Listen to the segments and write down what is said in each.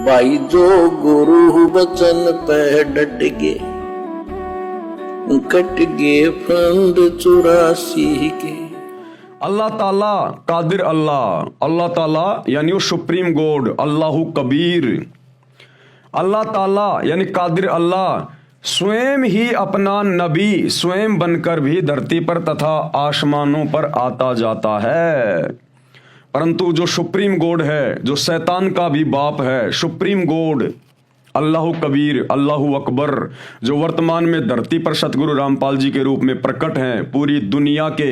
भाई जो गुरु वचन पे डट गे, कट गे फंद 84 के। अल्लाह ताला कादिर अल्लाह, अल्लाह ताला यानी वो सुप्रीम गॉड, अल्लाहु कबीर। अल्लाह ताला यानी कादिर अल्लाह स्वयं ही अपना नबी स्वयं बनकर भी धरती पर तथा आसमानों पर आता जाता है। परंतु जो सुप्रीम गॉड है, जो शैतान का भी बाप है, सुप्रीम गॉड अल्लाहु कबीर, अल्लाहु अकबर, जो वर्तमान में धरती पर सतगुरु रामपाल जी के रूप में प्रकट हैं, पूरी दुनिया के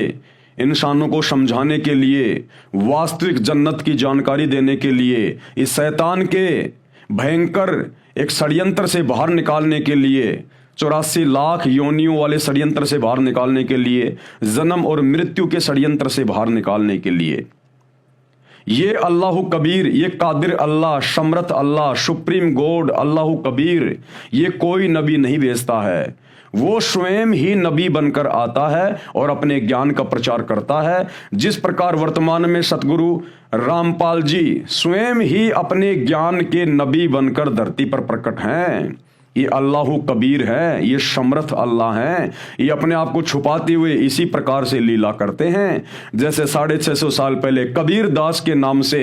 इंसानों को समझाने के लिए, वास्तविक जन्नत की जानकारी देने के लिए, इस शैतान के भयंकर एक षड्यंत्र से बाहर निकालने के लिए, 84 लाख योनियों वाले षड्यंत्र से बाहर निकालने के लिए, जन्म और मृत्यु के षड्यंत्र से बाहर निकालने के लिए, ये अल्लाहु कबीर, ये कादिर अल्लाह, समर्थ अल्लाह, सुप्रीम गॉड अल्लाहु कबीर, ये कोई नबी नहीं भेजता है। वो स्वयं ही नबी बनकर आता है और अपने ज्ञान का प्रचार करता है। जिस प्रकार वर्तमान में सतगुरु रामपाल जी स्वयं ही अपने ज्ञान के नबी बनकर धरती पर प्रकट हैं। ये अल्लाहु कबीर है, ये समर्थ अल्लाह हैं। ये अपने आप को छुपाते हुए इसी प्रकार से लीला करते हैं जैसे 650 साल पहले कबीर दास के नाम से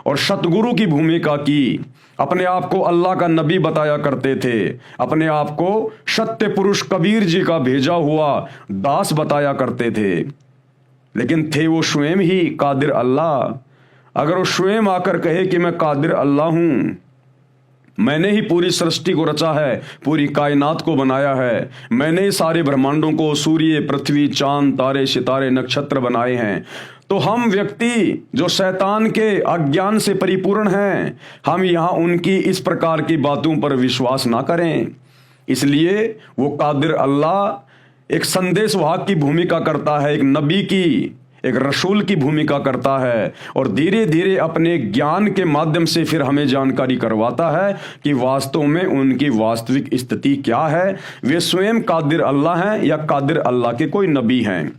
और सतगुरु की भूमिका की, अपने आप को अल्लाह का नबी बताया करते थे, अपने आप को सत्य पुरुष कबीर जी का भेजा हुआ दास बताया करते थे। लेकिन थे वो स्वयं ही कादिर अल्लाह। अगर वो स्वयं आकर कहे कि मैं कादिर अल्लाह हूं, मैंने ही पूरी सृष्टि को रचा है, पूरी कायनात को बनाया है, मैंने ही सारे ब्रह्मांडों को, सूर्य, पृथ्वी, चांद, तारे, सितारे, नक्षत्र बनाए हैं, तो हम व्यक्ति जो शैतान के अज्ञान से परिपूर्ण हैं, हम यहाँ उनकी इस प्रकार की बातों पर विश्वास ना करें। इसलिए वो कादिर अल्लाह एक संदेश वाहक की भूमिका करता है, एक नबी की, एक रसूल की भूमिका करता है और धीरे धीरे अपने ज्ञान के माध्यम से फिर हमें जानकारी करवाता है कि वास्तव में उनकी वास्तविक स्थिति क्या है। वे स्वयं कादिर अल्लाह हैं या कादिर अल्लाह के कोई नबी हैं।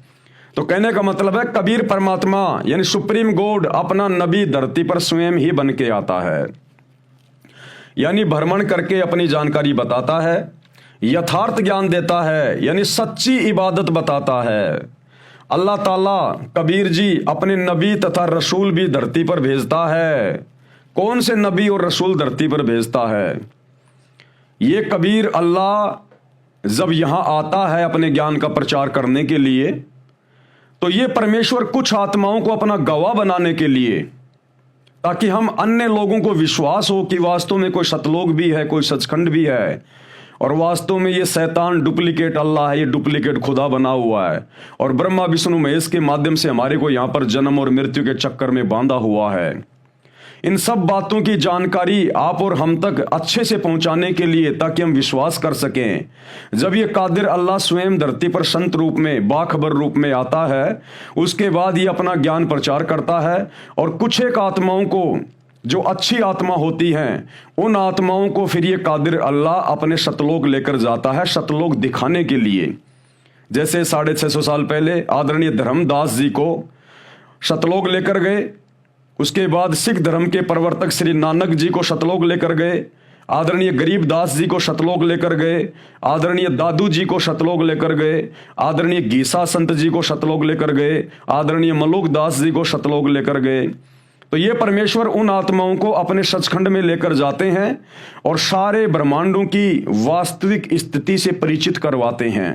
तो कहने का मतलब है कबीर परमात्मा यानी सुप्रीम गॉड अपना नबी धरती पर स्वयं ही बन के आता है, यानी भ्रमण करके अपनी जानकारी बताता है, यथार्थ ज्ञान देता है, यानी सच्ची इबादत बताता है। अल्लाह ताला कबीर जी अपने नबी तथा रसूल भी धरती पर भेजता है। कौन से नबी और रसूल धरती पर भेजता है? ये कबीर अल्लाह जब यहां आता है अपने ज्ञान का प्रचार करने के लिए, तो ये परमेश्वर कुछ आत्माओं को अपना गवाह बनाने के लिए, ताकि हम अन्य लोगों को विश्वास हो कि वास्तव में कोई सतलोक भी है, कोई सचखंड भी है, और वास्तव में ये शैतान डुप्लीकेट अल्लाह है, ये डुप्लीकेट खुदा बना हुआ है और ब्रह्मा विष्णु महेश के माध्यम से हमारे को यहाँ पर जन्म और मृत्यु के चक्कर में बांधा हुआ है। इन सब बातों की जानकारी आप और हम तक अच्छे से पहुंचाने के लिए, ताकि हम विश्वास कर सकें, जब ये कादिर अल्लाह स्वयं धरती पर संत रूप में, बाखबर रूप में आता है, उसके बाद ये अपना ज्ञान प्रचार करता है और कुछ एक आत्माओं को, जो अच्छी आत्मा होती हैं, उन आत्माओं को फिर ये कादिर अल्लाह अपने सतलोक लेकर जाता है, सतलोक दिखाने के लिए। जैसे 650 साल पहले आदरणीय धर्मदास जी को सतलोक लेकर गए, उसके बाद सिख धर्म के प्रवर्तक श्री नानक जी को सतलोक लेकर गए, आदरणीय गरीबदास जी को सतलोक लेकर गए, आदरणीय दादू जी को सतलोक लेकर गए, आदरणीय गीसा संत जी को सतलोक लेकर गए, आदरणीय मलुक दास जी को सतलोक लेकर गए। तो ये परमेश्वर उन आत्माओं को अपने सचखंड में लेकर जाते हैं और सारे ब्रह्मांडों की वास्तविक स्थिति से परिचित करवाते हैं।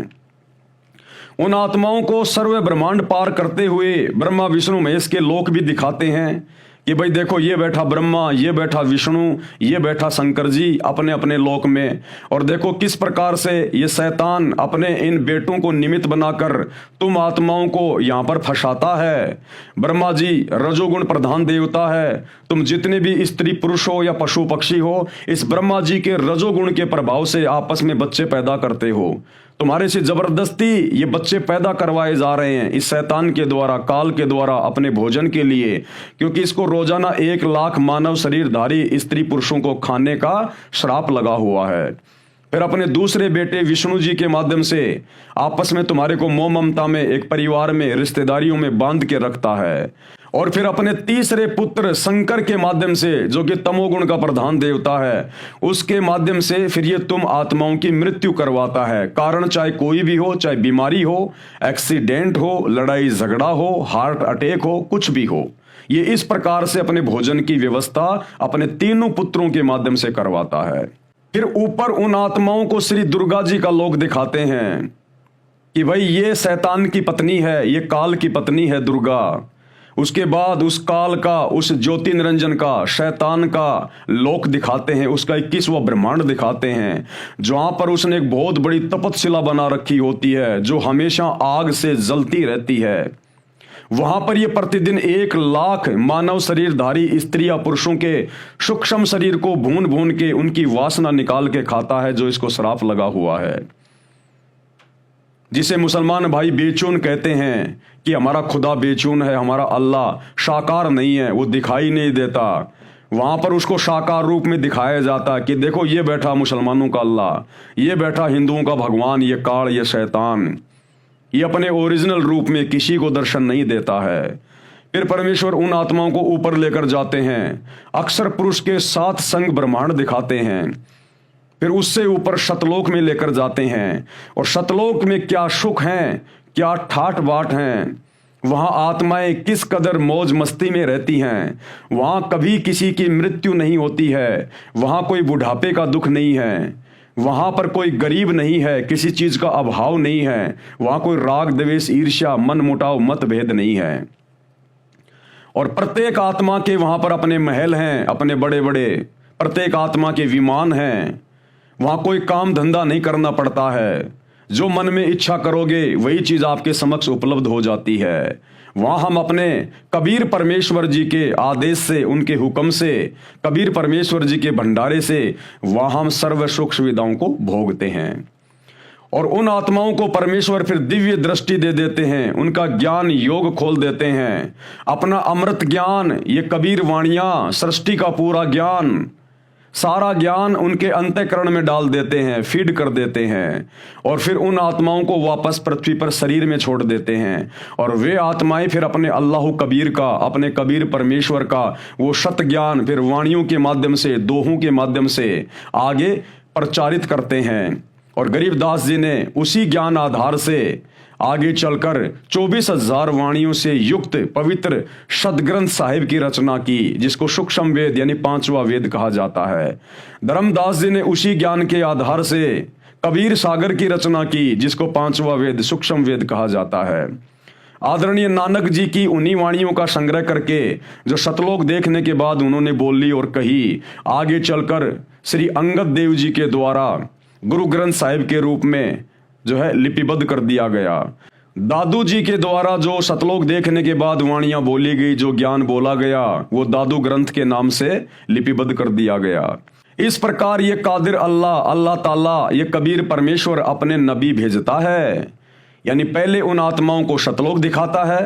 उन आत्माओं को सर्व ब्रह्मांड पार करते हुए ब्रह्मा विष्णु महेश के लोक भी दिखाते हैं कि भाई देखो, ये बैठा ब्रह्मा, ये बैठा विष्णु, ये बैठा शंकर जी अपने अपने लोक में, और देखो किस प्रकार से ये शैतान अपने इन बेटों को निमित्त बनाकर तुम आत्माओं को यहाँ पर फंसाता है। ब्रह्मा जी रजोगुण प्रधान देवता है, तुम जितने भी स्त्री पुरुष हो या पशु पक्षी हो, इस ब्रह्मा जी के रजोगुण के प्रभाव से आपस में बच्चे पैदा करते हो। तुम्हारे से जबरदस्ती ये बच्चे पैदा करवाए जा रहे हैं इस शैतान के द्वारा, काल के द्वारा, अपने भोजन के लिए, क्योंकि इसको रोजाना 1 लाख मानव शरीरधारी स्त्री पुरुषों को खाने का श्राप लगा हुआ है। फिर अपने दूसरे बेटे विष्णु जी के माध्यम से आपस में तुम्हारे को मोह ममता में, एक परिवार में, रिश्तेदारियों में बांध के रखता है। और फिर अपने तीसरे पुत्र शंकर के माध्यम से, जो कि तमोगुण का प्रधान देवता है, उसके माध्यम से फिर ये तुम आत्माओं की मृत्यु करवाता है। कारण चाहे कोई भी हो, चाहे बीमारी हो, एक्सीडेंट हो, लड़ाई झगड़ा हो, हार्ट अटैक हो, कुछ भी हो, ये इस प्रकार से अपने भोजन की व्यवस्था अपने तीनों पुत्रों के माध्यम से करवाता है। फिर ऊपर उन आत्माओं को श्री दुर्गा जी का लोक दिखाते हैं कि भाई ये शैतान की पत्नी है, ये काल की पत्नी है दुर्गा। उसके बाद उस काल का, उस ज्योति निरंजन का, शैतान का लोक दिखाते हैं, उसका 21वां ब्रह्मांड दिखाते हैं, जहां पर उसने एक बहुत बड़ी तपतशिला बना रखी होती है जो हमेशा आग से जलती रहती है। वहां पर ये प्रतिदिन 1 लाख मानव शरीरधारी स्त्रियां पुरुषों के सूक्ष्म शरीर को भून भून के उनकी वासना निकाल के खाता है, जो इसको श्राप लगा हुआ है, जिसे मुसलमान भाई बेचून कहते हैं कि हमारा खुदा बेचून है, हमारा अल्लाह साकार नहीं है, वो दिखाई नहीं देता। वहां पर उसको साकार रूप में दिखाया जाता है कि देखो ये बैठा मुसलमानों का अल्लाह, ये बैठा हिंदुओं का भगवान, ये काल, ये शैतान, ये अपने ओरिजिनल रूप में किसी को दर्शन नहीं देता है। फिर परमेश्वर उन आत्माओं को ऊपर लेकर जाते हैं, अक्षर पुरुष के 7 संग ब्रह्मांड दिखाते हैं। फिर उससे ऊपर शतलोक में लेकर जाते हैं, और शतलोक में क्या सुख हैं, क्या ठाट बाट हैं, वहां आत्माएं किस कदर मौज मस्ती में रहती हैं। वहां कभी किसी की मृत्यु नहीं होती है, वहां कोई बुढ़ापे का दुख नहीं है, वहां पर कोई गरीब नहीं है, किसी चीज का अभाव नहीं है, वहां कोई राग द्वेष ईर्ष्या मन मुटाव मतभेद नहीं है। और प्रत्येक आत्मा के वहां पर अपने महल हैं, अपने बड़े बड़े, प्रत्येक आत्मा के विमान हैं। वहां कोई काम धंधा नहीं करना पड़ता है, जो मन में इच्छा करोगे वही चीज आपके समक्ष उपलब्ध हो जाती है। वहां हम अपने कबीर परमेश्वर जी के आदेश से, उनके हुक्म से, कबीर परमेश्वर जी के भंडारे से वहां हम सर्व सुख सुविधाओं को भोगते हैं। और उन आत्माओं को परमेश्वर फिर दिव्य दृष्टि दे देते हैं, उनका ज्ञान योग खोल देते हैं, अपना अमृत ज्ञान, ये कबीर वाणियां, सृष्टि का पूरा ज्ञान, सारा ज्ञान उनके अंतःकरण में डाल देते हैं, फीड कर देते हैं। और फिर उन आत्माओं को वापस पृथ्वी पर शरीर में छोड़ देते हैं। और वे आत्माएं फिर अपने अल्लाह कबीर का, अपने कबीर परमेश्वर का वो सत ज्ञान फिर वाणियों के माध्यम से, दोहों के माध्यम से आगे प्रचारित करते हैं। और गरीबदास जी ने उसी ज्ञान आधार से आगे चलकर 24,000 वाणियों से युक्त पवित्र सदग्रंथ साहिब की रचना की, जिसको सूक्ष्म वेद यानी 5वां वेद कहा जाता है। धर्मदास जी ने उसी ज्ञान के आधार से कबीर सागर की रचना की, जिसको 5वां वेद सूक्ष्म वेद कहा जाता है। आदरणीय नानक जी की उन्हीं वाणियों का संग्रह करके, जो सतलोक देखने के बाद उन्होंने बोली और कही, आगे चलकर श्री अंगद देव जी के द्वारा गुरु ग्रंथ साहिब के रूप में जो है लिपिबद्ध कर दिया गया। दादू जी के द्वारा जो सतलोक देखने के बाद वाणियां बोली गई, जो ज्ञान बोला गया, वो दादू ग्रंथ के नाम से लिपिबद्ध कर दिया गया। इस प्रकार ये कादिर अल्लाह, अल्लाह ताला, ये कबीर परमेश्वर अपने नबी भेजता है। यानी पहले उन आत्माओं को सतलोक दिखाता है,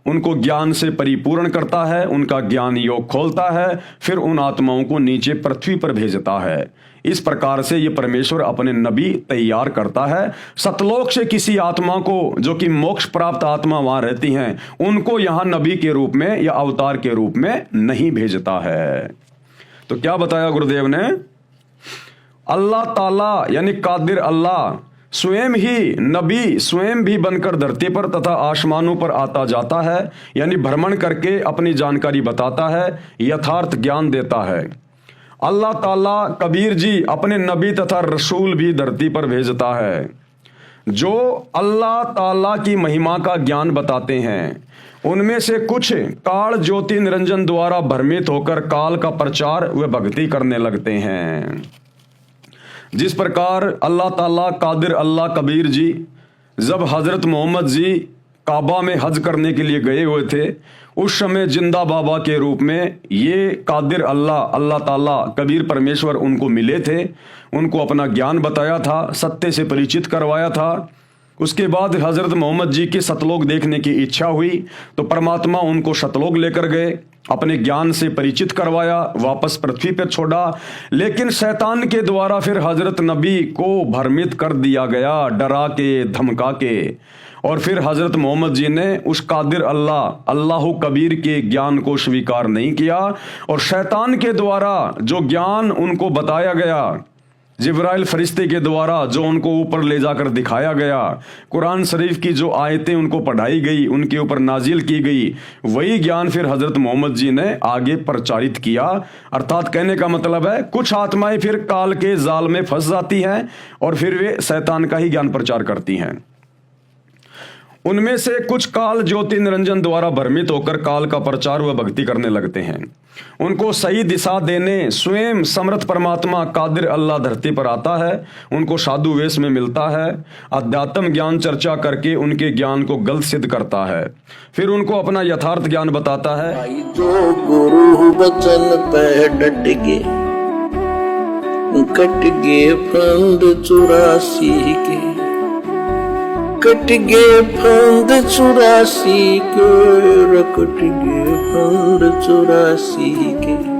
उनको ज्ञान से परिपूर्ण करता है, उनका ज्ञान योग खोलता है, फिर उन आत्माओं को नीचे पृथ्वी पर भेजता है। इस प्रकार से ये परमेश्वर अपने नबी तैयार करता है। सतलोक से किसी आत्मा को, जो कि मोक्ष प्राप्त आत्मा वहां रहती हैं, उनको यहां नबी के रूप में या अवतार के रूप में नहीं भेजता है। तो क्या बताया गुरुदेव ने? अल्लाह ताला यानी कादिर अल्लाह स्वयं ही नबी, स्वयं भी बनकर धरती पर तथा आसमानों पर आता जाता है, यानी भ्रमण करके अपनी जानकारी बताता है, यथार्थ ज्ञान देता है। अल्लाह ताला कबीर जी अपने नबी तथा रसूल भी धरती पर भेजता है, जो अल्लाह ताला की महिमा का ज्ञान बताते हैं। उनमें से कुछ काल ज्योति निरंजन द्वारा भ्रमित होकर काल का प्रचार व भक्ति करने लगते हैं। जिस प्रकार अल्लाह ताला कादिर अल्लाह कबीर जी जब हजरत मोहम्मद जी काबा में हज करने के लिए गए हुए थे, उस समय जिंदा बाबा के रूप में ये कादिर अल्लाह, अल्लाह ताला कबीर परमेश्वर उनको मिले थे, उनको अपना ज्ञान बताया था, सत्य से परिचित करवाया था। उसके बाद हजरत मोहम्मद जी की सतलोक देखने की इच्छा हुई तो परमात्मा उनको सतलोक लेकर गए। अपने ज्ञान से परिचित करवाया, वापस पृथ्वी पर छोड़ा। लेकिन शैतान के द्वारा फिर हजरत नबी को भ्रमित कर दिया गया, डरा के, धमका के। और फिर हजरत मोहम्मद जी ने उस कादिर अल्लाह, अल्लाह कबीर के ज्ञान को स्वीकार नहीं किया। और शैतान के द्वारा जो ज्ञान उनको बताया गया, जिब्राइल फरिश्ते के द्वारा जो उनको ऊपर ले जाकर दिखाया गया, कुरान शरीफ की जो आयतें उनको पढ़ाई गई, उनके ऊपर नाजिल की गई, वही ज्ञान फिर हजरत मोहम्मद जी ने आगे प्रचारित किया। अर्थात कहने का मतलब है, कुछ आत्माएं फिर काल के जाल में फंस जाती हैं और फिर वे शैतान का ही ज्ञान प्रचार करती हैं। उनमें से कुछ काल ज्योति निरंजन द्वारा भ्रमित होकर काल का प्रचार व भक्ति करने लगते हैं। उनको सही दिशा देने स्वयं समर्थ परमात्मा कादिर अल्लाह धरती पर आता है, उनको साधु वेश में मिलता है, अध्यात्म ज्ञान चर्चा करके उनके ज्ञान को गलत सिद्ध करता है, फिर उनको अपना यथार्थ ज्ञान बताता है। भाई जो गुरु वचन पे डट गए, कट गए फंद 84 के, कट गए फंद 84 के, कट गए फंद 84 के।